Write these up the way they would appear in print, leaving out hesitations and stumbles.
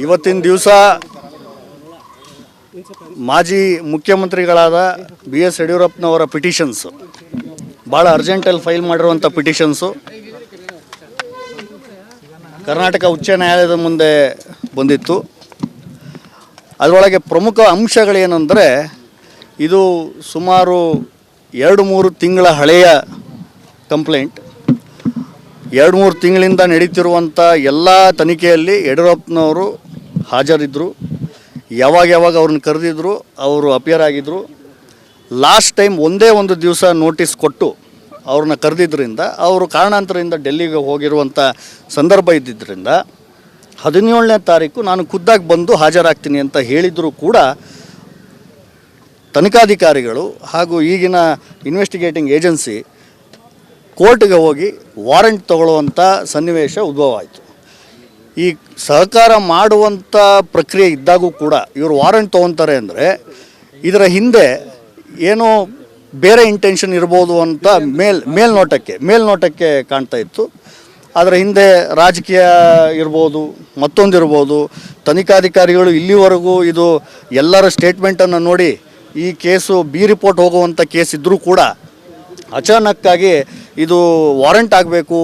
ಇವತ್ತಿನ ದಿವಸ ಮಾಜಿ ಮುಖ್ಯಮಂತ್ರಿಗಳಾದ ಬಿ ಎಸ್ ಯಡಿಯೂರಪ್ಪನವರ ಪಿಟಿಷನ್ಸು ಭಾಳ ಅರ್ಜೆಂಟಲ್ಲಿ ಫೈಲ್ ಮಾಡಿರುವಂಥ ಪಿಟಿಷನ್ಸು ಕರ್ನಾಟಕ ಉಚ್ಚ ನ್ಯಾಯಾಲಯದ ಮುಂದೆ ಬಂದಿತ್ತು. ಅದರೊಳಗೆ ಪ್ರಮುಖ ಅಂಶಗಳೇನೆಂದರೆ, ಇದು ಸುಮಾರು 2-3 ತಿಂಗಳ ಹಳೆಯ ಕಂಪ್ಲೇಂಟ್. 2-3 ತಿಂಗಳಿಂದ ನಡೀತಿರುವಂಥ ಎಲ್ಲ ತನಿಖೆಯಲ್ಲಿ ಯಡಿಯೂರಪ್ಪನವರು ಹಾಜರಿದ್ದರು. ಯಾವಾಗ ಅವ್ರನ್ನ ಕರೆದಿದ್ರು, ಅವರು ಅಪಿಯರ್ ಆಗಿದ್ದರು. ಲಾಸ್ಟ್ ಟೈಮ್ ಒಂದೇ ಒಂದು ದಿವಸ ನೋಟಿಸ್ ಕೊಟ್ಟು ಅವ್ರನ್ನ ಕರೆದಿದ್ದರಿಂದ ಅವರು ಕಾರಣಾಂತರದಿಂದ ಡೆಲ್ಲಿಗೆ ಹೋಗಿರುವಂಥ ಸಂದರ್ಭ ಇದ್ದಿದ್ದರಿಂದ 17ನೇ ತಾರೀಕು ನಾನು ಖುದ್ದಾಗಿ ಬಂದು ಹಾಜರಾಗ್ತೀನಿ ಅಂತ ಹೇಳಿದರೂ ಕೂಡ ತನಿಖಾಧಿಕಾರಿಗಳು ಹಾಗೂ ಈಗಿನ ಇನ್ವೆಸ್ಟಿಗೇಟಿಂಗ್ ಏಜೆನ್ಸಿ ಕೋರ್ಟ್ಗೆ ಹೋಗಿ ವಾರೆಂಟ್ ತಗೊಳ್ಳುವಂಥ ಸನ್ನಿವೇಶ ಉದ್ಭವ ಆಯಿತು. ಈ ಸಹಕಾರ ಮಾಡುವಂಥ ಪ್ರಕ್ರಿಯೆ ಇದ್ದಾಗೂ ಕೂಡ ಇವರು ವಾರೆಂಟ್ ತೊಗೊತಾರೆ ಅಂದರೆ ಇದರ ಹಿಂದೆ ಏನೋ ಬೇರೆ ಇಂಟೆನ್ಷನ್ ಇರ್ಬೋದು ಅಂತ ಮೇಲ್ನೋಟಕ್ಕೆ ಕಾಣ್ತಾ ಇತ್ತು. ಅದರ ಹಿಂದೆ ರಾಜಕೀಯ ಇರ್ಬೋದು, ಮತ್ತೊಂದಿರ್ಬೋದು. ತನಿಖಾಧಿಕಾರಿಗಳು ಇಲ್ಲಿವರೆಗೂ ಇದು ಎಲ್ಲರ ಸ್ಟೇಟ್ಮೆಂಟನ್ನು ನೋಡಿ ಈ ಕೇಸು ರಿಪೋರ್ಟ್ ಹೋಗುವಂಥ ಕೇಸ್ ಇದ್ದರೂ ಕೂಡ ಅಚಾನಕ್ಕಾಗಿ ಇದು ವಾರೆಂಟ್ ಆಗಬೇಕು,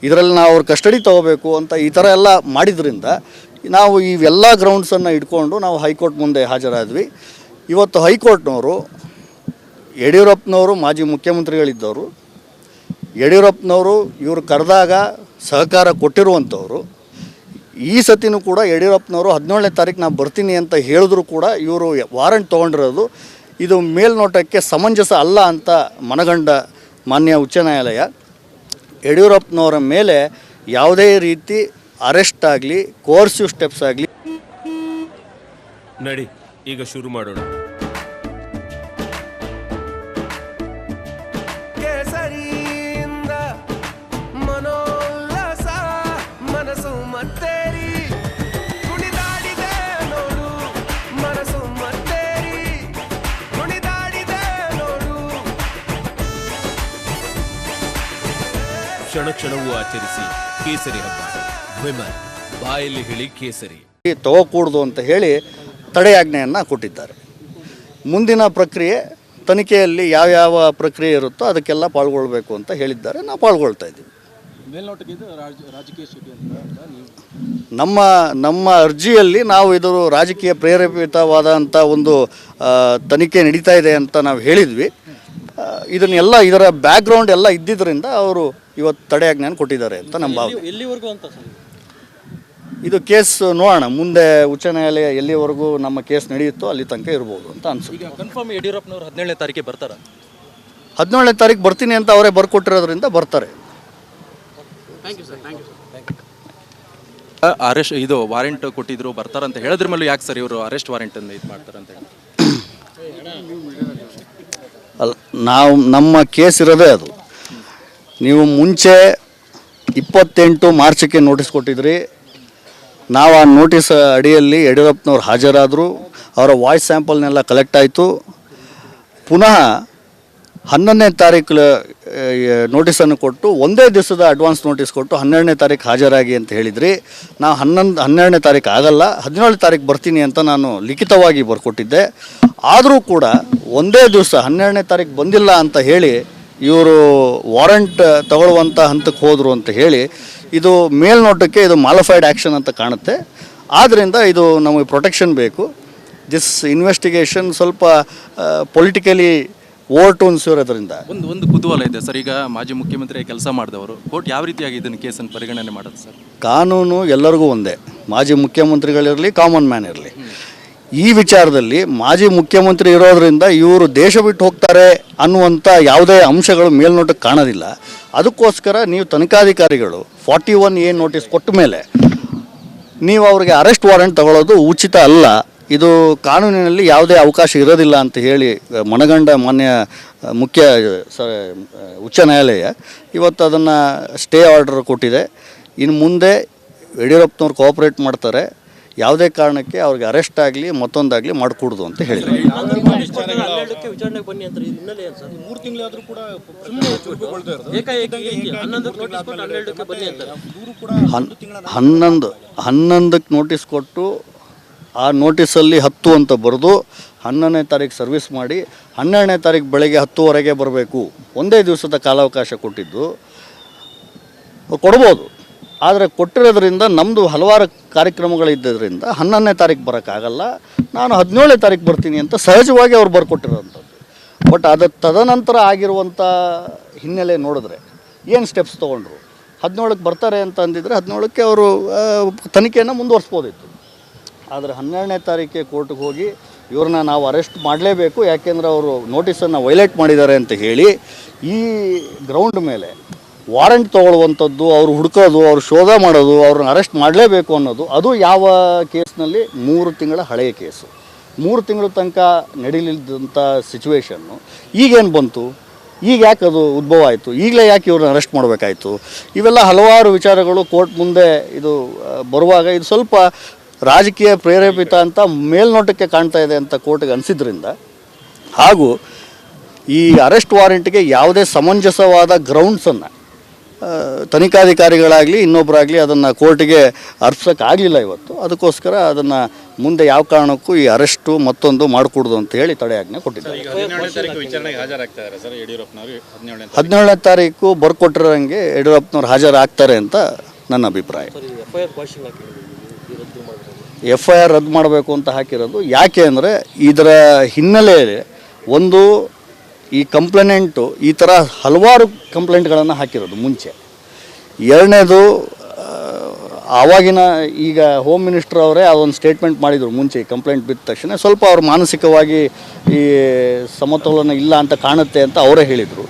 ಇದರಲ್ಲಿ ನಾವು ಅವ್ರ ಕಸ್ಟಡಿ ತೊಗೋಬೇಕು ಅಂತ ಈ ಥರ ಎಲ್ಲ ಮಾಡಿದ್ರಿಂದ ನಾವು ಇವೆಲ್ಲ ಗ್ರೌಂಡ್ಸನ್ನು ಇಟ್ಕೊಂಡು ನಾವು ಹೈಕೋರ್ಟ್ ಮುಂದೆ ಹಾಜರಾದ್ವಿ. ಇವತ್ತು ಹೈಕೋರ್ಟ್ನವರು ಯಡಿಯೂರಪ್ಪನವರು ಮಾಜಿ ಮುಖ್ಯಮಂತ್ರಿಗಳಿದ್ದವರು, ಯಡಿಯೂರಪ್ಪನವರು ಇವರು ಕರೆದಾಗ ಸಹಕಾರ ಕೊಟ್ಟಿರುವಂಥವ್ರು. ಈ ಸತಿನೂ ಕೂಡ ಯಡಿಯೂರಪ್ಪನವರು 17ನೇ ತಾರೀಕು ನಾನು ಬರ್ತೀನಿ ಅಂತ ಹೇಳಿದ್ರು ಕೂಡ ಇವರು ವಾರೆಂಟ್ ತೊಗೊಂಡಿರೋದು ಇದು ಮೇಲ್ನೋಟಕ್ಕೆ ಸಮಂಜಸ ಅಲ್ಲ ಅಂತ ಮನಗಂಡ ಮಾನ್ಯ ಉಚ್ಚ ನ್ಯಾಯಾಲಯ ಯಡಿಯೂರಪ್ಪನವರ ಮೇಲೆ ಯಾವುದೇ ರೀತಿ ಅರೆಸ್ಟ್ ಆಗಲಿ, ಕೋರ್ಸಿವ್ ಸ್ಟೆಪ್ಸ್ ಆಗಲಿ. ನಡಿ ಈಗ ಶುರು ಮಾಡೋಣ. ಕ್ಷಣ ಕ್ಷಣವೂ ಆಚರಿಸಿ ಕೇಸರಿ ಹಬ್ಬ. ವಿಮಲ್ ಬಾಯಲ್ಲಿ ಹೇಳಿ ಕೇಸರಿ ತಗೋಕೂಡ್ದು ಅಂತ ಹೇಳಿ ತಡೆಯಾಜ್ಞೆಯನ್ನು ಕೊಟ್ಟಿದ್ದಾರೆ. ಮುಂದಿನ ಪ್ರಕ್ರಿಯೆ ತನಿಖೆಯಲ್ಲಿ ಯಾವ್ಯಾವ ಪ್ರಕ್ರಿಯೆ ಇರುತ್ತೋ ಅದಕ್ಕೆಲ್ಲ ಪಾಲ್ಗೊಳ್ಬೇಕು ಅಂತ ಹೇಳಿದ್ದಾರೆ. ನಾವು ಪಾಲ್ಗೊಳ್ತಾ ಇದ್ದೀವಿ. ನಮ್ಮ ಅರ್ಜಿಯಲ್ಲಿ ನಾವು ಇದು ರಾಜಕೀಯ ಪ್ರೇರೇಪಿತವಾದಂಥ ಒಂದು ತನಿಖೆ ನಡೀತಾ ಇದೆ ಅಂತ ನಾವು ಹೇಳಿದ್ವಿ. ಇದನ್ನೆಲ್ಲ ಇದರ ಬ್ಯಾಕ್ಗ್ರೌಂಡ್ ಎಲ್ಲ ಇದ್ದಿದ್ದರಿಂದ ಅವರು ಇವತ್ತು ತಡೆಯಾಜ್ಞೆಯನ್ನು ಕೊಟ್ಟಿದ್ದಾರೆ ಅಂತ ನಮ್ಮ ಭಾವನೆ. ಎಲ್ಲಿವರೆಗೂ ಅಂತ ಇದು ಕೇಸ್ ನೋಡೋಣ, ಮುಂದೆ ಉಚ್ಚ ನ್ಯಾಯಾಲಯ ಎಲ್ಲಿವರೆಗೂ ನಮ್ಮ ಕೇಸ್ ನಡೆಯುತ್ತೋ ಅಲ್ಲಿ ತನಕ ಇರ್ಬೋದು ಅಂತ ಅನ್ಸುತ್ತೆ. ಕನ್ಫರ್ಮ್ ಯಡಿಯೂರಪ್ಪನವರು 17ನೇ ತಾರೀಕಿಗೆ ಬರ್ತಾರ? 17ನೇ ತಾರೀಕು ಬರ್ತೀನಿ ಅಂತ ಅವರೇ ಬರ್ಕೊಟ್ಟಿರೋದ್ರಿಂದ ಬರ್ತಾರೆ. ಅರೆಸ್ಟ್ ಇದು ವಾರೆಂಟ್ ಕೊಟ್ಟಿದ್ರು ಬರ್ತಾರಂತ ಹೇಳಿದ್ರ ಮೇಲೆ ಯಾಕೆ ಸರ್ ಇವರು ಅರೆಸ್ಟ್ ವಾರೆಂಟ್ ಅನ್ನು ಇದು ಮಾಡ್ತಾರಂತ ಹೇಳಿ? ಅಲ್ಲ, ನಮ್ಮ ಕೇಸ್ ಇರೋದೇ ಅದು. ನೀವು ಮುಂಚೆ 28 ಮಾರ್ಚಕ್ಕೆ ನೋಟಿಸ್ ಕೊಟ್ಟಿದ್ರಿ. ನಾವು ಆ ನೋಟಿಸ್ ಅಡಿಯಲ್ಲಿ ಯಡಿಯೂರಪ್ಪನವ್ರು ಹಾಜರಾದರು. ಅವರ ವಾಯ್ಸ್ ಸ್ಯಾಂಪಲ್ನೆಲ್ಲ ಕಲೆಕ್ಟ್ ಆಯಿತು. ಪುನಃ 11ನೇ ತಾರೀಕು ನೋಟಿಸನ್ನು ಕೊಟ್ಟು ಒಂದೇ ದಿವಸದ ಅಡ್ವಾನ್ಸ್ ನೋಟಿಸ್ ಕೊಟ್ಟು 12ನೇ ತಾರೀಕು ಹಾಜರಾಗಿ ಅಂತ ಹೇಳಿದ್ರಿ. ನಾವು 12ನೇ ತಾರೀಕು ಆಗಲ್ಲ, 17ನೇ ತಾರೀಕು ಬರ್ತೀನಿ ಅಂತ ನಾನು ಲಿಖಿತವಾಗಿ ಬರ್ಕೊಟ್ಟಿದ್ದೆ. ಆದರೂ ಕೂಡ ಒಂದೇ ದಿವಸ 12ನೇ ತಾರೀಕು ಬಂದಿಲ್ಲ ಅಂತ ಹೇಳಿ ಇವರು ವಾರೆಂಟ್ ತಗೊಳ್ಳುವಂಥ ಹಂತಕ್ಕೆ ಹೋದರು ಅಂತ ಹೇಳಿ ಇದು ಮೇಲ್ನೋಟಕ್ಕೆ ಇದು ಮಾಲಿಫೈಡ್ ಆ್ಯಕ್ಷನ್ ಅಂತ ಕಾಣುತ್ತೆ. ಆದ್ದರಿಂದ ಇದು ನಮಗೆ ಪ್ರೊಟೆಕ್ಷನ್ ಬೇಕು. ದಿಸ್ ಇನ್ವೆಸ್ಟಿಗೇಷನ್ ಸ್ವಲ್ಪ ಪೊಲಿಟಿಕಲಿ ಓವರ್ ಅನ್ಸಿರೋದ್ರಿಂದ ಒಂದು ಕುತೂಹಲ ಇದೆ ಸರ್. ಈಗ ಮಾಜಿ ಮುಖ್ಯಮಂತ್ರಿ ಕೆಲಸ ಮಾಡಿದವರು ಕೋರ್ಟ್ ಯಾವ ರೀತಿಯಾಗಿ ಇದನ್ನು ಕೇಸನ್ನು ಪರಿಗಣನೆ ಮಾಡೋದು ಸರ್? ಕಾನೂನು ಎಲ್ಲರಿಗೂ ಒಂದೇ, ಮಾಜಿ ಮುಖ್ಯಮಂತ್ರಿಗಳಿರಲಿ, ಕಾಮನ್ ಮ್ಯಾನ್ ಇರಲಿ. ಈ ವಿಚಾರದಲ್ಲಿ ಮಾಜಿ ಮುಖ್ಯಮಂತ್ರಿ ಇರೋದರಿಂದ ಇವರು ದೇಶ ಬಿಟ್ಟು ಹೋಗ್ತಾರೆ ಅನ್ನುವಂಥ ಯಾವುದೇ ಅಂಶಗಳು ಮೇಲ್ನೋಟಕ್ಕೆ ಕಾಣೋದಿಲ್ಲ. ಅದಕ್ಕೋಸ್ಕರ ನೀವು ತನಿಖಾಧಿಕಾರಿಗಳು 41A ನೋಟಿಸ್ ಕೊಟ್ಟ ಮೇಲೆ ನೀವು ಅವರಿಗೆ ಅರೆಸ್ಟ್ ವಾರೆಂಟ್ ತಗೊಳ್ಳೋದು ಉಚಿತ ಅಲ್ಲ. ಇದು ಕಾನೂನಿನಲ್ಲಿ ಯಾವುದೇ ಅವಕಾಶ ಇರೋದಿಲ್ಲ ಅಂತ ಹೇಳಿ ಮನಗಂಡ ಮಾನ್ಯ ಉಚ್ಚ ನ್ಯಾಯಾಲಯ ಇವತ್ತು ಅದನ್ನು ಸ್ಟೇ ಆರ್ಡರ್ ಕೊಟ್ಟಿದೆ. ಇನ್ನು ಮುಂದೆ ಯಡಿಯೂರಪ್ಪನವ್ರು ಕೋಆಪ್ರೇಟ್ ಮಾಡ್ತಾರೆ. ಯಾವುದೇ ಕಾರಣಕ್ಕೆ ಅವ್ರಿಗೆ ಅರೆಸ್ಟ್ ಆಗಲಿ ಮತ್ತೊಂದಾಗಲಿ ಮಾಡಿಕೊಡ್ದು ಅಂತ ಹೇಳಿದರು. ವಿಚಾರಣೆಗೆ ಬನ್ನಿ ಅಂತ ಹಿನ್ನೆಲೆ ಏನು ಸರ್? 3 ತಿಂಗಳಾದರೂ ಕೂಡ ಏಕಾಏಕಿ 11ಕ್ಕೆ ನೋಟಿಸ್ ಕೊಟ್ಟು 12ಕ್ಕೆ ಬನ್ನಿ ಅಂತಾರೆ. 11ಕ್ಕೆ ನೋಟಿಸ್ ಕೊಟ್ಟು ಆ ನೋಟಿಸಲ್ಲಿ 10 ಅಂತ ಬರೆದು 11ನೇ ತಾರೀಕು ಸರ್ವಿಸ್ ಮಾಡಿ 12ನೇ ತಾರೀಕು ಬೆಳಗ್ಗೆ 10ವರೆಗೆ ಬರಬೇಕು, ಒಂದೇ ದಿವಸದ ಕಾಲಾವಕಾಶ ಕೊಟ್ಟಿದ್ದು ಕೊಡ್ಬೋದು. ಆದರೆ ಕೊಟ್ಟಿರೋದ್ರಿಂದ ನಮ್ಮದು ಹಲವಾರು ಕಾರ್ಯಕ್ರಮಗಳಿದ್ದರಿಂದ 11ನೇ ತಾರೀಕು ಬರೋಕ್ಕಾಗಲ್ಲ, ನಾನು 17ನೇ ತಾರೀಕು ಬರ್ತೀನಿ ಅಂತ ಸಹಜವಾಗಿ ಅವ್ರು ಬರ್ಕೊಟ್ಟಿರೋಂಥದ್ದು. ಬಟ್ ಅದು ತದನಂತರ ಆಗಿರುವಂಥ ಹಿನ್ನೆಲೆ ನೋಡಿದ್ರೆ ಏನು ಸ್ಟೆಪ್ಸ್ ತೊಗೊಂಡ್ರು, 17ಕ್ಕೆ ಬರ್ತಾರೆ ಅಂತ ಅಂದಿದ್ರೆ 17ಕ್ಕೆ ಅವರು ತನಿಖೆಯನ್ನು ಮುಂದುವರಿಸ್ಬೋದಿತ್ತು. ಆದರೆ 12ನೇ ತಾರೀಕಿಗೆ ಕೋರ್ಟ್ಗೆ ಹೋಗಿ ಇವ್ರನ್ನ ನಾವು ಅರೆಸ್ಟ್ ಮಾಡಲೇಬೇಕು, ಯಾಕೆಂದರೆ ಅವರು ನೋಟಿಸನ್ನು ವೈಲೇಟ್ ಮಾಡಿದ್ದಾರೆ ಅಂತ ಹೇಳಿ ಈ ಗ್ರೌಂಡ್ ಮೇಲೆ ವಾರೆಂಟ್ ತೊಗೊಳ್ಳುವಂಥದ್ದು, ಅವ್ರು ಹುಡುಕೋದು, ಅವ್ರು ಶೋಧ ಮಾಡೋದು, ಅವ್ರನ್ನ ಅರೆಸ್ಟ್ ಮಾಡಲೇಬೇಕು ಅನ್ನೋದು, ಅದು ಯಾವ ಕೇಸ್ನಲ್ಲಿ 3 ತಿಂಗಳ ಹಳೆಯ ಕೇಸು. 3 ತಿಂಗಳ ತನಕ ನಡೀಲಿದ್ದಂಥ ಸಿಚುವೇಶನ್ನು ಈಗೇನು ಬಂತು, ಈಗ ಯಾಕೆ ಅದು ಉದ್ಭವ ಆಯಿತು, ಈಗಲೇ ಯಾಕೆ ಇವ್ರನ್ನ ಅರೆಸ್ಟ್ ಮಾಡಬೇಕಾಯಿತು, ಇವೆಲ್ಲ ಹಲವಾರು ವಿಚಾರಗಳು ಕೋರ್ಟ್ ಮುಂದೆ ಇದು ಬರುವಾಗ ಇದು ಸ್ವಲ್ಪ ರಾಜಕೀಯ ಪ್ರೇರೇಪಿತ ಅಂತ ಮೇಲ್ನೋಟಕ್ಕೆ ಕಾಣ್ತಾ ಇದೆ ಅಂತ ಕೋರ್ಟ್ಗೆ ಅನಿಸಿದ್ರಿಂದ, ಹಾಗೂ ಈ ಅರೆಸ್ಟ್ ವಾರೆಂಟ್ಗೆ ಯಾವುದೇ ಸಮಂಜಸವಾದ ಗ್ರೌಂಡ್ಸನ್ನು ತನಿಖಾಧಿಕಾರಿಗಳಾಗಲಿ ಇನ್ನೊಬ್ಬರಾಗಲಿ ಅದನ್ನು ಕೋರ್ಟಿಗೆ ಅರ್ಪಿಸೋಕ್ಕಾಗಲಿಲ್ಲ ಇವತ್ತು. ಅದಕ್ಕೋಸ್ಕರ ಅದನ್ನು ಮುಂದೆ ಯಾವ ಕಾರಣಕ್ಕೂ ಈ ಅರೆಸ್ಟು ಮತ್ತೊಂದು ಮಾಡಿಕೊಡ್ದು ಅಂತ ಹೇಳಿ ತಡೆಯಾಜ್ಞೆ ಕೊಟ್ಟಿದ್ದಾರೆ. 17ನೇ ತಾರೀಕು ಬರ್ಕೊಟ್ಟಿರೋಂಗೆ ಯಡಿಯೂರಪ್ಪನವ್ರು ಹಾಜರಾಗ್ತಾರೆ ಅಂತ ನನ್ನ ಅಭಿಪ್ರಾಯ. FIR ರದ್ದು ಮಾಡಬೇಕು ಅಂತ ಹಾಕಿರೋದು ಯಾಕೆ ಅಂದರೆ ಇದರ ಹಿನ್ನೆಲೆಯಲ್ಲಿ ಒಂದು ಈ ಕಂಪ್ಲೇಂಟು ಈ ಥರ ಹಲವಾರು ಕಂಪ್ಲೇಂಟ್ಗಳನ್ನು ಹಾಕಿರೋದು ಮುಂಚೆ. ಎರಡನೇದು ಆವಾಗಿನ ಈಗ ಹೋಮ್ ಮಿನಿಸ್ಟರ್ ಅವರೇ ಅದೊಂದು ಸ್ಟೇಟ್ಮೆಂಟ್ ಮಾಡಿದರು ಮುಂಚೆ ಈ ಕಂಪ್ಲೇಂಟ್ ಬಿದ್ದ ತಕ್ಷಣ ಸ್ವಲ್ಪ ಅವ್ರು ಮಾನಸಿಕವಾಗಿ ಈ ಸಮತೋಲನ ಇಲ್ಲ ಅಂತ ಕಾಣುತ್ತೆ ಅಂತ ಅವರೇ ಹೇಳಿದರು.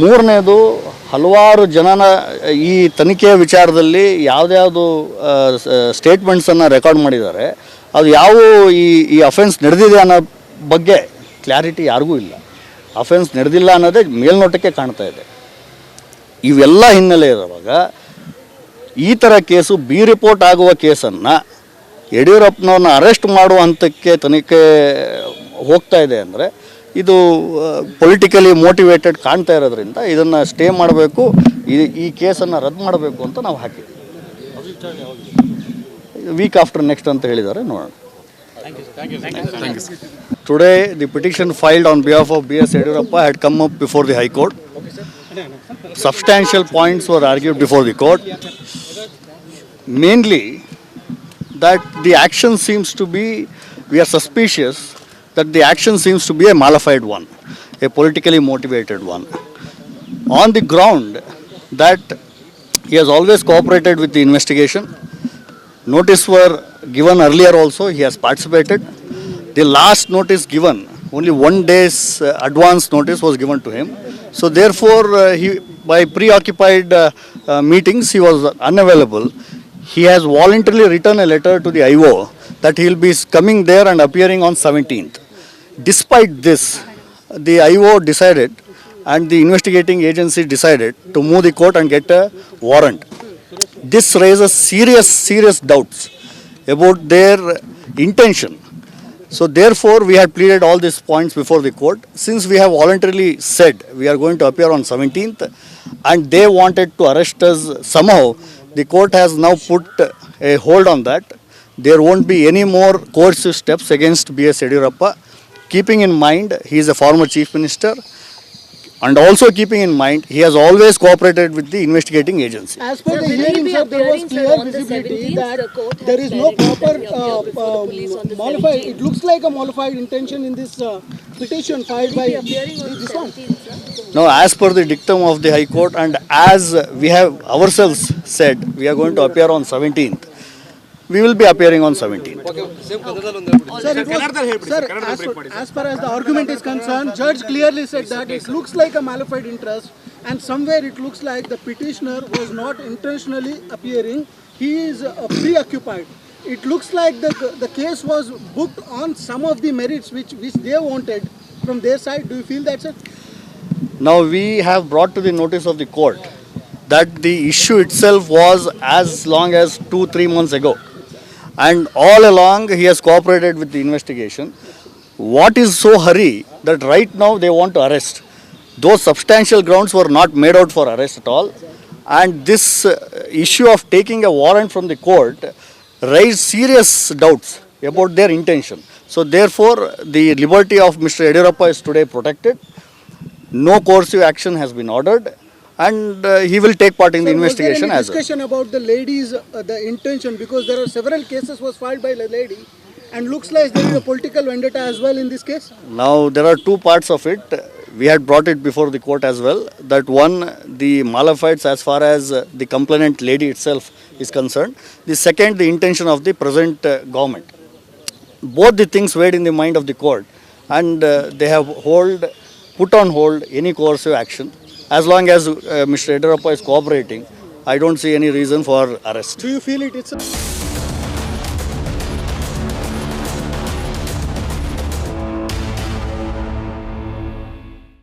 ಮೂರನೇದು ಹಲವಾರು ಜನನ ಈ ತನಿಖೆಯ ವಿಚಾರದಲ್ಲಿ ಯಾವುದ್ಯಾವುದು ಸ್ಟೇಟ್ಮೆಂಟ್ಸನ್ನು ರೆಕಾರ್ಡ್ ಮಾಡಿದ್ದಾರೆ, ಅದು ಯಾವ ಈ ಅಫೆನ್ಸ್ ನಡೆದಿದೆ ಅನ್ನೋ ಬಗ್ಗೆ ಕ್ಲಾರಿಟಿ ಯಾರಿಗೂ ಇಲ್ಲ. ಅಫೆನ್ಸ್ ನಡೆದಿಲ್ಲ ಅನ್ನೋದೇ ಮೇಲ್ನೋಟಕ್ಕೆ ಕಾಣ್ತಾ ಇದೆ. ಇವೆಲ್ಲ ಹಿನ್ನೆಲೆ ಇರುವಾಗ ಈ ಥರ ಕೇಸು ಬಿ ರಿಪೋರ್ಟ್ ಆಗುವ ಕೇಸನ್ನು ಯಡಿಯೂರಪ್ಪನವ್ರನ್ನ ಅರೆಸ್ಟ್ ಮಾಡುವ ಹಂತಕ್ಕೆ ತನಿಖೆ ಹೋಗ್ತಾ ಇದೆ ಅಂದರೆ ಇದು ಪೊಲಿಟಿಕಲಿ ಮೋಟಿವೇಟೆಡ್ ಕಾಣ್ತಾ ಇರೋದ್ರಿಂದ ಇದನ್ನು ಸ್ಟೇ ಮಾಡಬೇಕು, ಈ ಕೇಸನ್ನು ರದ್ದು ಮಾಡಬೇಕು ಅಂತ ನಾವು ಹಾಕಿದ್ವಿ. ವೀಕ್ ಆಫ್ಟರ್ ನೆಕ್ಸ್ಟ್ ಅಂತ ಹೇಳಿದ್ದಾರೆ, ನೋಡೋಣ. Today, the petition filed on behalf of B.S. Yediyurappa had come up before the High Court. Substantial points were argued before the court. Mainly, that the action seems to be, we are suspicious that the action seems to be a malified one, a politically motivated one. On the ground that he has always cooperated with the investigation. Notice were given earlier also, he has participated. The last notice given, only 1 day's advance notice was given to him. So therefore, he by preoccupied meetings, he was unavailable. He has voluntarily written a letter to the IO that he will be coming there and appearing on 17th. Despite this, the IO decided and the investigating agency decided to move the court and get a warrant. This raises serious doubts about their intention. So therefore, we had pleaded all these points before the court. Since we have voluntarily said we are going to appear on 17th and they wanted to arrest us somehow, the court has now put a hold on that. There won't be any more coercive steps against B.S. Yediyurappa, keeping in mind he is a former chief minister. And also keeping in mind, he has always cooperated with the investigating agency. As per the hearing, sir, there was clear visibility that there is no proper modified. It looks like a modified intention in this petition filed by this one. Now, as per the dictum of the High Court and as we have ourselves said, we are going to appear on 17th. We will be appearing on 17th. Sir, as far as the argument is concerned, judge clearly said that it looks like a malified interest, and somewhere it looks like the petitioner was not intentionally appearing. He is preoccupied. It looks like the case was booked on some of the merits which they wanted from their side. Do you feel that, sir? Now, we have brought to the notice of the court that the issue itself was as long as 2-3 months ago. and all along he has cooperated with the investigation. What is so hurry that right now they want to arrest? Those substantial grounds were not made out for arrest at all, and this issue of taking a warrant from the court raised serious doubts about their intention. So therefore, the liberty of Mr. Yediyurappa is today protected. No coercive action has been ordered, and he will take part in the investigation was there any as well. discussion about the lady's the intention, because there are several cases was filed by the lady, and looks like there is a political vendetta as well in this case. Now there are two parts of it. We had brought it before the court as well. That one, the malafides as far as the complainant lady itself is concerned. The second, the intention of the present government. Both the things weighed in the mind of the court, and they have put on hold any coercive action. As long as Mr. Yediyurappa is cooperating, I don't see any reason for arrest. Do you feel it's